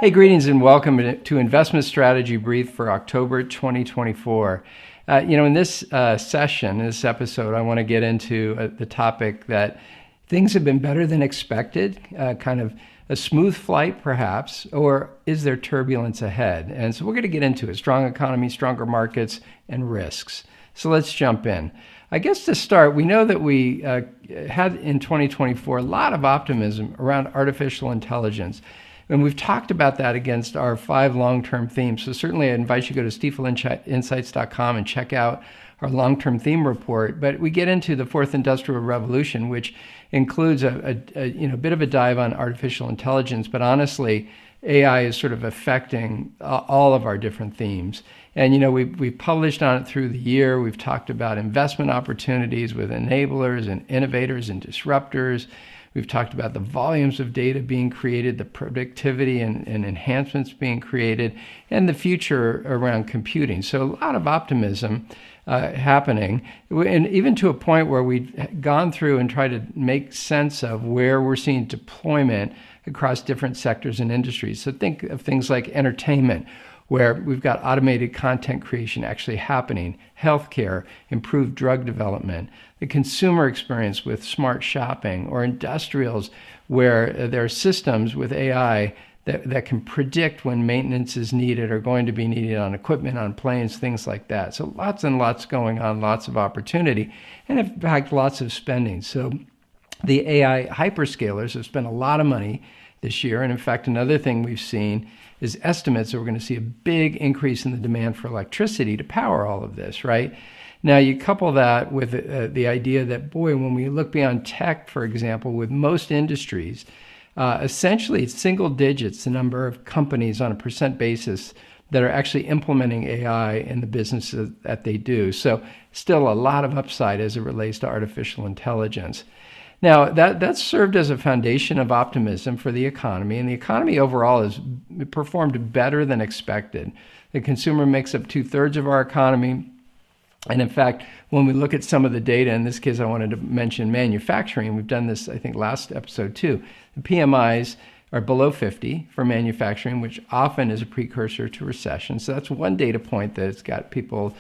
Hey, greetings and welcome to Investment Strategy Brief for October 2024. In this session, this episode, I want to get into the topic that things have been better than expected, kind of a smooth flight perhaps, or is there turbulence ahead? And so we're going to get into it, strong economy, stronger markets, and risks. So let's jump in. I guess to start, we know that we had in 2024 a lot of optimism around artificial intelligence. And we've talked about that against our 5 long-term themes. So certainly I invite you to go to stifelinsights.com and check out our long-term theme report. But we get into the fourth industrial revolution, which includes a bit of a dive on artificial intelligence. But honestly, AI is sort of affecting all of our different themes. And, we've published on it through the year. We've talked about investment opportunities with enablers and innovators and disruptors. We've talked about the volumes of data being created, the productivity and enhancements being created, and the future around computing. So a lot of optimism happening, and even to a point where we've gone through and tried to make sense of where we're seeing deployment across different sectors and industries. So think of things like entertainment, where we've got automated content creation actually happening, healthcare, improved drug development, the consumer experience with smart shopping, or industrials where there are systems with AI that can predict when maintenance is needed or going to be needed on equipment, on planes, things like that. So lots and lots going on, lots of opportunity, and in fact, lots of spending. So the AI hyperscalers have spent a lot of money this year. And in fact, another thing we've seen is estimates that we're going to see a big increase in the demand for electricity to power all of this, right? Now, you couple that with the idea that, boy, when we look beyond tech, for example, with most industries, essentially it's single digits, the number of companies on a percent basis that are actually implementing AI in the businesses that they do. So still a lot of upside as it relates to artificial intelligence. Now, that's served as a foundation of optimism for the economy, and the economy overall has performed better than expected. The consumer makes up 2/3 of our economy, and in fact, when we look at some of the data, in this case I wanted to mention manufacturing, we've done this I think last episode too, the PMIs are below 50 for manufacturing, which often is a precursor to recession. So that's one data point that's got people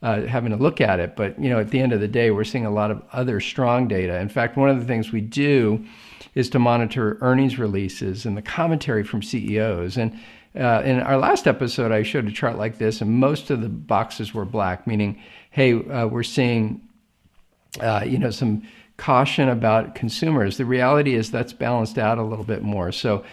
having to look at it. But, at the end of the day, we're seeing a lot of other strong data. In fact, one of the things we do is to monitor earnings releases and the commentary from CEOs. And in our last episode, I showed a chart like this, and most of the boxes were black, meaning, hey, we're seeing, some caution about consumers. The reality is that's balanced out a little bit more. So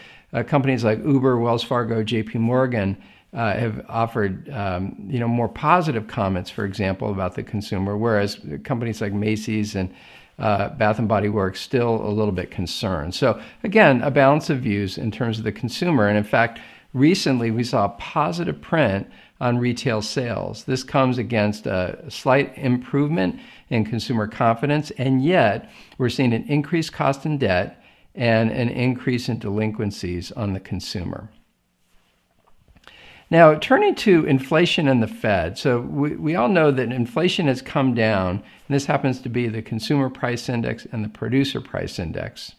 companies like Uber, Wells Fargo, JP Morgan, have offered, more positive comments, for example, about the consumer, whereas companies like Macy's and Bath and Body Works still a little bit concerned. So again, a balance of views in terms of the consumer. And in fact, recently we saw a positive print on retail sales. This comes against a slight improvement in consumer confidence, and yet we're seeing an increased cost in debt and an increase in delinquencies on the consumer. Now, turning to inflation and the Fed. So we all know that inflation has come down, and this happens to be the consumer price index and the producer price index.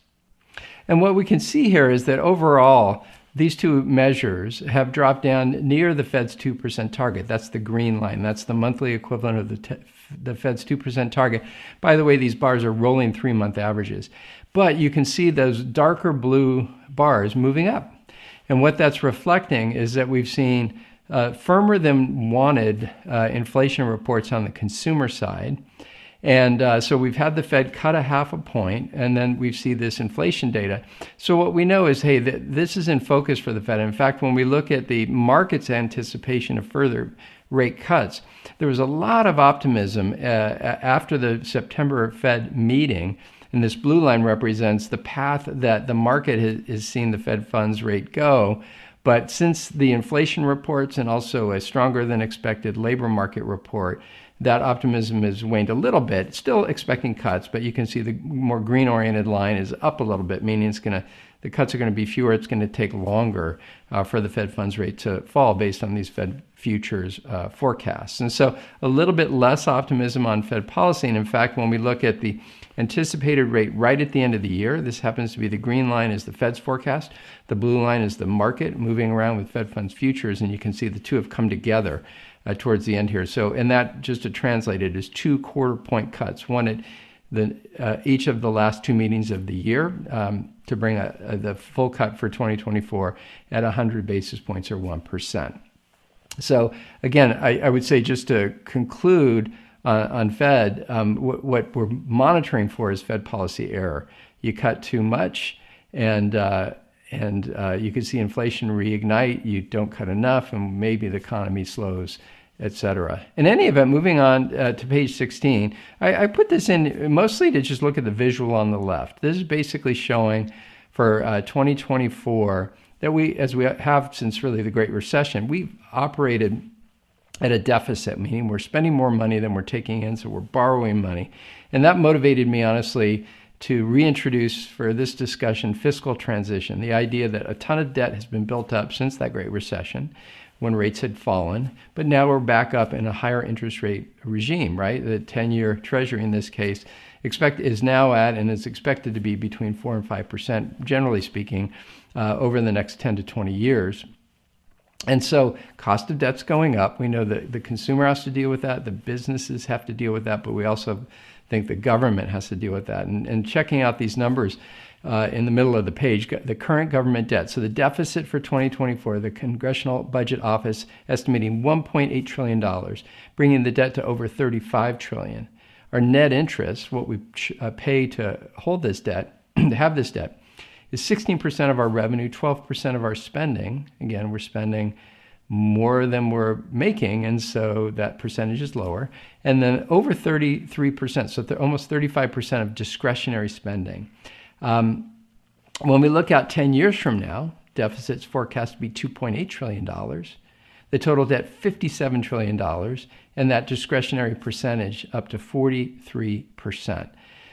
And what we can see here is that overall, these two measures have dropped down near the Fed's 2% target. That's the green line. That's the monthly equivalent of the Fed's 2% target. By the way, these bars are rolling 3-month averages. But you can see those darker blue bars moving up. And what that's reflecting is that we've seen firmer than wanted inflation reports on the consumer side. And so we've had the Fed cut 0.5 point, and then we see this inflation data. So what we know is, hey, this is in focus for the Fed. In fact, when we look at the market's anticipation of further rate cuts, there was a lot of optimism after the September Fed meeting. And this blue line represents the path that the market has seen the Fed funds rate go. But since the inflation reports and also a stronger than expected labor market report, that optimism has waned a little bit, still expecting cuts, but you can see the more green-oriented line is up a little bit, meaning the cuts are going to be fewer. It's going to take longer for the Fed funds rate to fall based on these Fed futures forecasts. And so a little bit less optimism on Fed policy. And in fact, when we look at the anticipated rate right at the end of the year. This happens to be the green line is the Fed's forecast. The blue line is the market moving around with Fed funds futures, and you can see the two have come together towards the end here. So, and that, just to translate it, is 2 quarter-point cuts, one at each of the last 2 meetings of the year, to bring the full cut for 2024 at 100 basis points or 1%. So again, I would say, just to conclude on Fed, what we're monitoring for is Fed policy error. You cut too much, and you can see inflation reignite. You don't cut enough, and maybe the economy slows, etc. In any event, moving on to page 16, I put this in mostly to just look at the visual on the left. This is basically showing for 2024 that we, as we have since really the Great Recession, we've operated at a deficit, meaning we're spending more money than we're taking in, so we're borrowing money. And that motivated me, honestly, to reintroduce for this discussion fiscal transition, the idea that a ton of debt has been built up since that Great Recession, when rates had fallen, but now we're back up in a higher interest rate regime, right? The 10-year Treasury in this case is now at, and is expected to be, between 4 and 5%, generally speaking, over the next 10 to 20 years. And so cost of debt's going up. We know that the consumer has to deal with that, the businesses have to deal with that, but we also think the government has to deal with that. And checking out these numbers in the middle of the page, the current government debt. So the deficit for 2024, the Congressional Budget Office estimating $1.8 trillion, bringing the debt to over $35 trillion. Our net interest, what we pay to hold this debt, to have this debt, is 16% of our revenue, 12% of our spending. Again, we're spending more than we're making, and so that percentage is lower. And then over 33%, so almost 35% of discretionary spending. When we look out 10 years from now, deficit's forecast to be $2.8 trillion, the total debt $57 trillion, and that discretionary percentage up to 43%.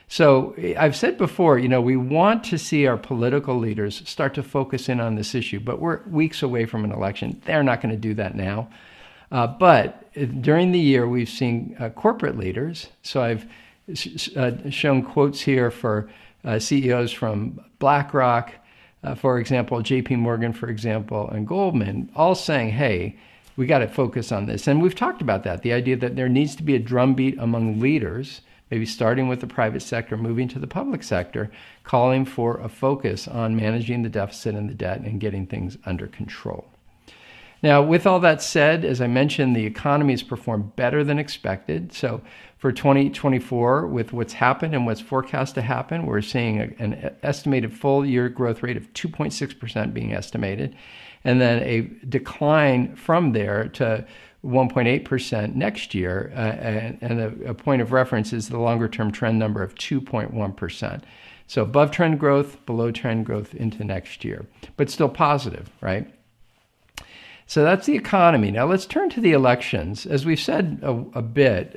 So I've said before, we want to see our political leaders start to focus in on this issue, but we're weeks away from an election. They're not going to do that now. But during the year, we've seen corporate leaders. So I've shown quotes here for CEOs from BlackRock, for example, JP Morgan, for example, and Goldman, all saying, hey, we got to focus on this. And we've talked about that, the idea that there needs to be a drumbeat among leaders, maybe starting with the private sector, moving to the public sector, calling for a focus on managing the deficit and the debt and getting things under control. Now, with all that said, as I mentioned, the economy has performed better than expected. So for 2024, with what's happened and what's forecast to happen, we're seeing an estimated full year growth rate of 2.6% being estimated, and then a decline from there to 1.8% next year, and a point of reference is the longer-term trend number of 2.1%. So above trend growth, below trend growth into next year, but still positive, right? So that's the economy. Now let's turn to the elections. As we've said a bit,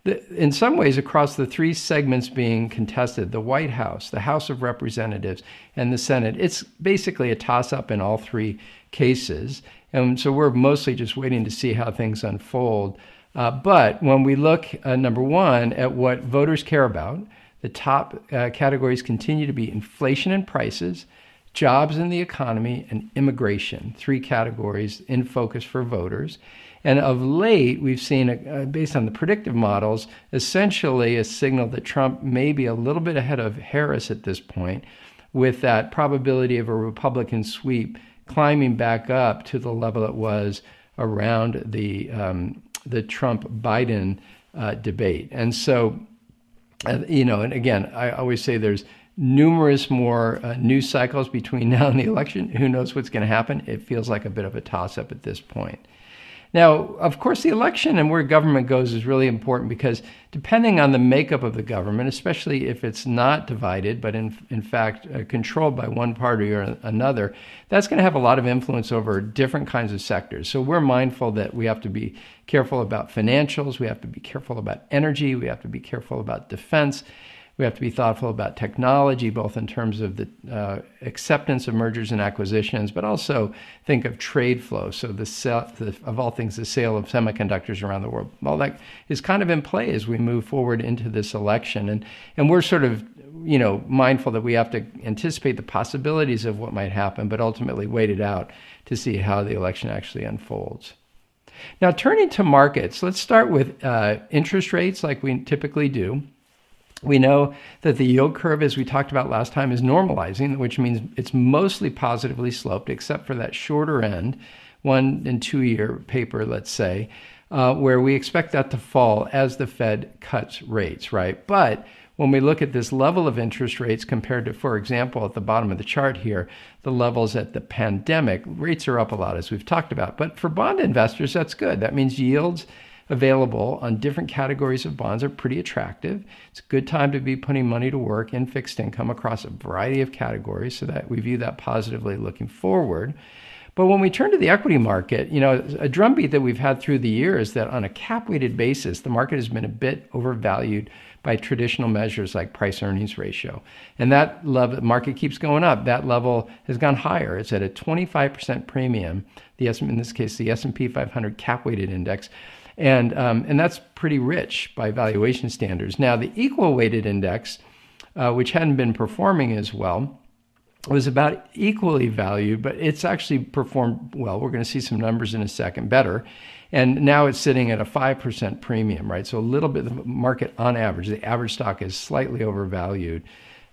in some ways across the 3 segments being contested, the White House, the House of Representatives, and the Senate, it's basically a toss-up in all 3 cases. And so we're mostly just waiting to see how things unfold. But when we look, number one, at what voters care about, the top categories continue to be inflation and prices, jobs in the economy, and immigration, 3 categories in focus for voters. And of late, we've seen, based on the predictive models, essentially a signal that Trump may be a little bit ahead of Harris at this point, with that probability of a Republican sweep climbing back up to the level it was around the Trump-Biden debate. And so, and again, I always say there's numerous more news cycles between now and the election. Who knows what's going to happen? It feels like a bit of a toss-up at this point. Now, of course, the election and where government goes is really important because depending on the makeup of the government, especially if it's not divided, but in fact controlled by one party or another, that's going to have a lot of influence over different kinds of sectors. So we're mindful that we have to be careful about financials, we have to be careful about energy, we have to be careful about defense. We have to be thoughtful about technology, both in terms of the acceptance of mergers and acquisitions, but also think of trade flow. So of all things, the sale of semiconductors around the world. All that is kind of in play as we move forward into this election. And we're sort of, mindful that we have to anticipate the possibilities of what might happen, but ultimately wait it out to see how the election actually unfolds. Now, turning to markets, let's start with interest rates like we typically do. We know that the yield curve, as we talked about last time, is normalizing, which means it's mostly positively sloped, except for that shorter end, 1 and 2 year paper, let's say, where we expect that to fall as the Fed cuts rates, right? But when we look at this level of interest rates compared to, for example, at the bottom of the chart here, the levels at the pandemic, rates are up a lot, as we've talked about. But for bond investors, that's good. That means yields available on different categories of bonds are pretty attractive. It's a good time to be putting money to work in fixed income across a variety of categories, so that we view that positively looking forward. But when we turn to the equity market, a drumbeat that we've had through the years that on a cap-weighted basis, the market has been a bit overvalued by traditional measures like price-earnings ratio. And that level, the market keeps going up. That level has gone higher. It's at a 25% premium, in this case, the S&P 500 cap-weighted index. And that's pretty rich by valuation standards. Now, the equal-weighted index, which hadn't been performing as well, was about equally valued, but it's actually performed well. We're going to see some numbers in a second, better. And now it's sitting at a 5% premium, right? So a little bit of the market on average, the average stock is slightly overvalued.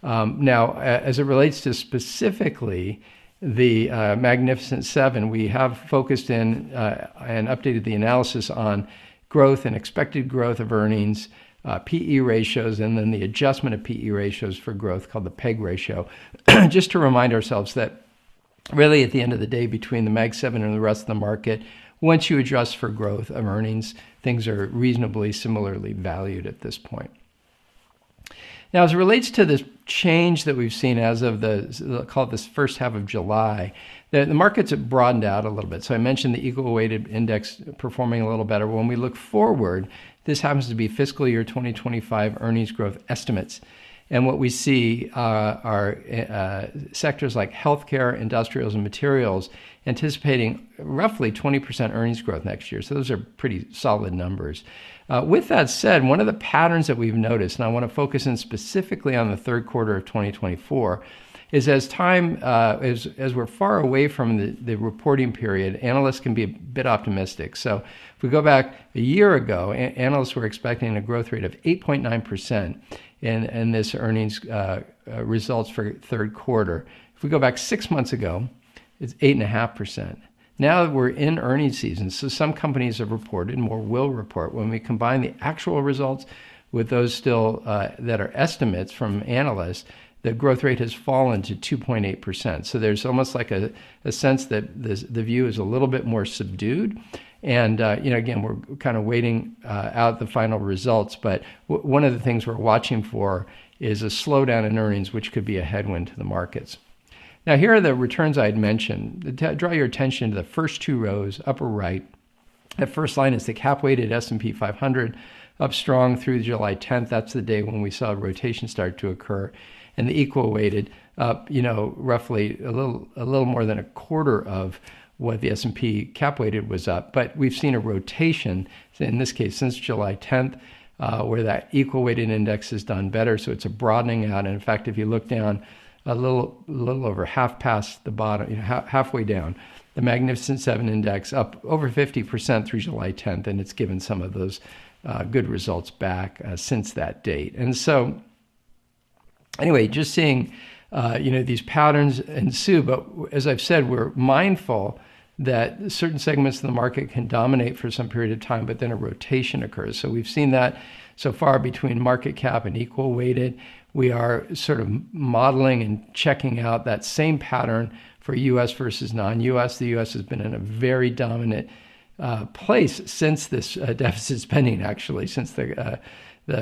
Now, as it relates to specifically the Magnificent Seven, we have focused in and updated the analysis on growth and expected growth of earnings, PE ratios, and then the adjustment of PE ratios for growth called the PEG ratio, just to remind ourselves that really at the end of the day, between the Mag 7 and the rest of the market, once you adjust for growth of earnings, things are reasonably similarly valued at this point. Now, as it relates to this change that we've seen as of call it this first half of July, the markets have broadened out a little bit. So I mentioned the equal-weighted index performing a little better. When we look forward, this happens to be fiscal year 2025 earnings growth estimates. And what we see are sectors like healthcare, industrials, and materials anticipating roughly 20% earnings growth next year. So those are pretty solid numbers. With that said, one of the patterns that we've noticed, and I want to focus in specifically on the third quarter of 2024, is as we're far away from the reporting period, analysts can be a bit optimistic. So if we go back a year ago, analysts were expecting a growth rate of 8.9% in this earnings results for third quarter. If we go back 6 months ago, it's 8.5%. Now we're in earnings season, so some companies have reported, more will report. When we combine the actual results with those still that are estimates from analysts, the growth rate has fallen to 2.8%. So there's almost like a sense that the view is a little bit more subdued. And, again, we're kind of waiting out the final results. But one of the things we're watching for is a slowdown in earnings, which could be a headwind to the markets. Now, here are the returns I had mentioned. Draw your attention to the first two rows, upper right. That first line is the cap-weighted S&P 500, up strong through July 10th. That's the day when we saw rotation start to occur. And the equal-weighted up, roughly a little more than a quarter of what the S&P cap-weighted was up. But we've seen a rotation, in this case, since July 10th, where that equal-weighted index has done better. So it's a broadening out. And in fact, if you look down a little over half past the bottom, halfway down, the Magnificent Seven index up over 50% through July 10th, and it's given some of those good results back since that date. And so, anyway, just seeing these patterns ensue. But as I've said, we're mindful that certain segments of the market can dominate for some period of time, but then a rotation occurs. So we've seen that so far between market cap and equal weighted. We are sort of modeling and checking out that same pattern for U.S. versus non-U.S. The U.S. has been in a very dominant place since this deficit spending, actually, since the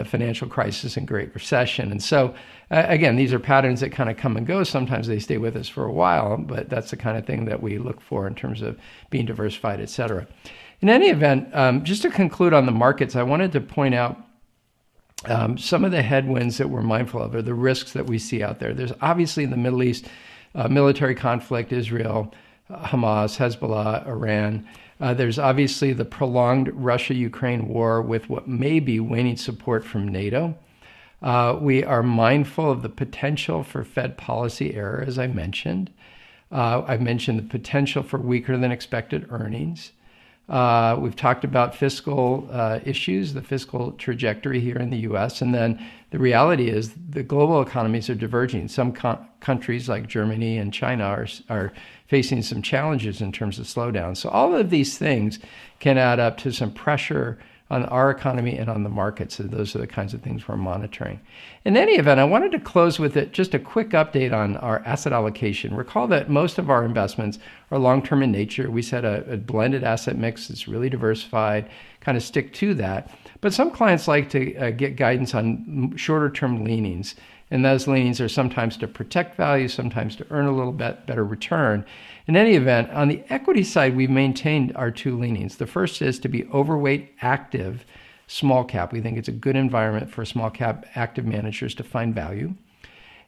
financial crisis and Great Recession. And so, again, these are patterns that kind of come and go. Sometimes they stay with us for a while, but that's the kind of thing that we look for in terms of being diversified, et cetera. In any event, just to conclude on the markets, I wanted to point out Some of the headwinds that we're mindful of are the risks that we see out there. There's obviously in the Middle East military conflict, Israel, Hamas, Hezbollah, Iran. There's obviously the prolonged Russia-Ukraine war with what may be waning support from NATO. We are mindful of the potential for Fed policy error, as I mentioned. I've mentioned the potential for weaker than expected earnings. We've talked about fiscal issues, the fiscal trajectory here in the U.S., and then the reality is the global economies are diverging. Some countries like Germany and China are facing some challenges in terms of slowdown. So all of these things can add up to some pressure on our economy and on the markets. So those are the kinds of things we're monitoring. In any event, I wanted to close with just a quick update on our asset allocation. Recall that most of our investments are long-term in nature. We set a blended asset mix that's really diversified, kind of stick to that. But some clients like to get guidance on shorter-term leanings. And those leanings are sometimes to protect value, sometimes to earn a little bit better return. In any event, on the equity side, we've maintained our two leanings. The first is to be overweight active small cap. We think it's a good environment for small cap active managers to find value.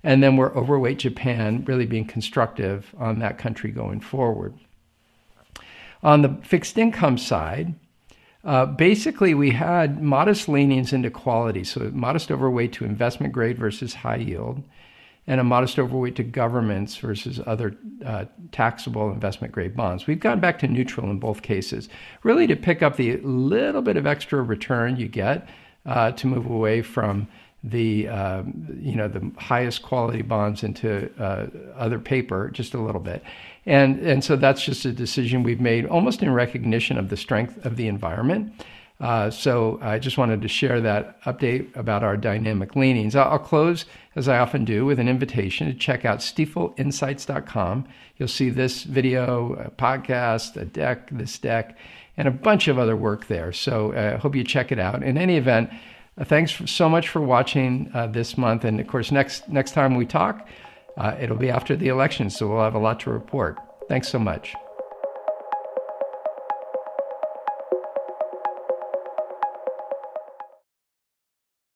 And then we're overweight Japan, really being constructive on that country going forward. On the fixed income side, basically, we had modest leanings into quality, so modest overweight to investment grade versus high yield, and a modest overweight to governments versus other taxable investment grade bonds. We've gone back to neutral in both cases, really to pick up the little bit of extra return you get to move away from the highest quality bonds into other paper just a little bit. And so that's just a decision we've made almost in recognition of the strength of the environment. So I just wanted to share that update about our dynamic leanings. I'll close, as I often do, with an invitation to check out stifelinsights.com. You'll see this video, a podcast, a deck, this deck, and a bunch of other work there. So I hope you check it out. In any event, thanks so much for watching this month. And of course, next time we talk, it'll be after the election, so we'll have a lot to report. Thanks so much.